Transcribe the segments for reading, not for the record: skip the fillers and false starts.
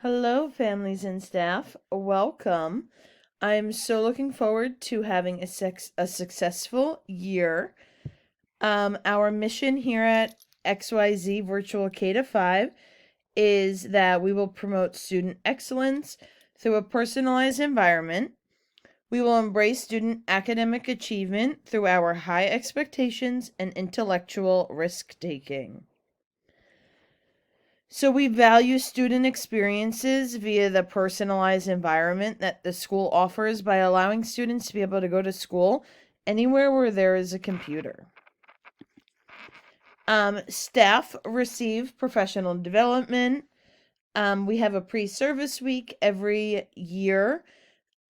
Hello, families and staff. Welcome. I'm so looking forward to having a successful year. Our mission here at XYZ Virtual K-5 is that we will promote student excellence through a personalized environment. We will embrace student academic achievement through our high expectations and intellectual risk-taking. So we value student experiences via the personalized environment that the school offers by allowing students to be able to go to school anywhere where there is a computer. Staff receive professional development. We have a pre-service week every year,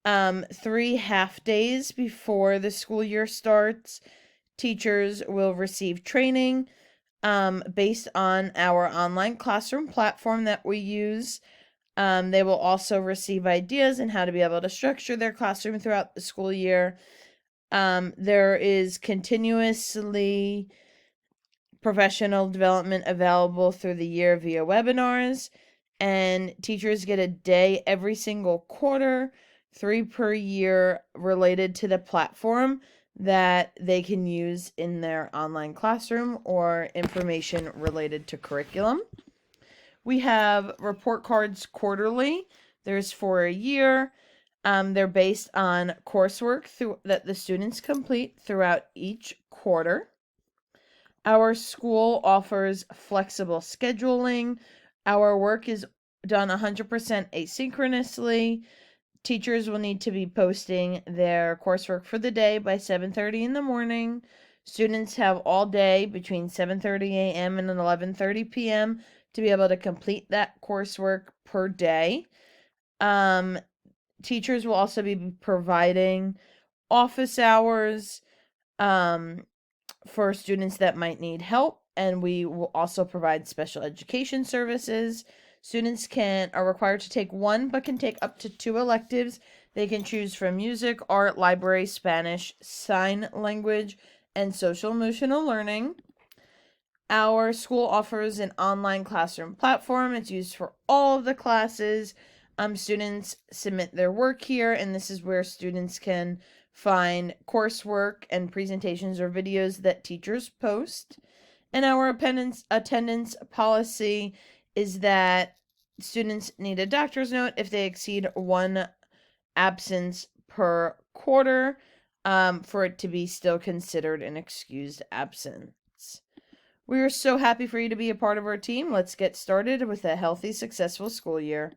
3 half days before the school year starts. Teachers will receive training based on our online classroom platform that we use. They will also receive ideas on how to be able to structure their classroom throughout the school year. There is continuously professional development available through the year via webinars, and teachers get a day every single quarter, 3 per year, related to the platform that they can use in their online classroom or information related to curriculum. We have report cards quarterly. There's for a year. They're based on coursework that the students complete throughout each quarter. Our school offers flexible scheduling. Our work is done 100% asynchronously. Teachers will need to be posting their coursework for the day by 7:30 in the morning. Students have all day between 7:30 a.m. and 11:30 p.m. to be able to complete that coursework per day. Teachers will also be providing office hours for students that might need help, and we will also provide special education services. Students are required to take one, but can take up to 2 electives. They can choose from music, art, library, Spanish, sign language, and social emotional learning. Our school offers an online classroom platform. It's used for all of the classes. Students submit their work here, and this is where students can find coursework and presentations or videos that teachers post. And our attendance policy is that students need a doctor's note if they exceed 1 absence per quarter, for it to be still considered an excused absence. We are so happy for you to be a part of our team. Let's get started with a healthy, successful school year.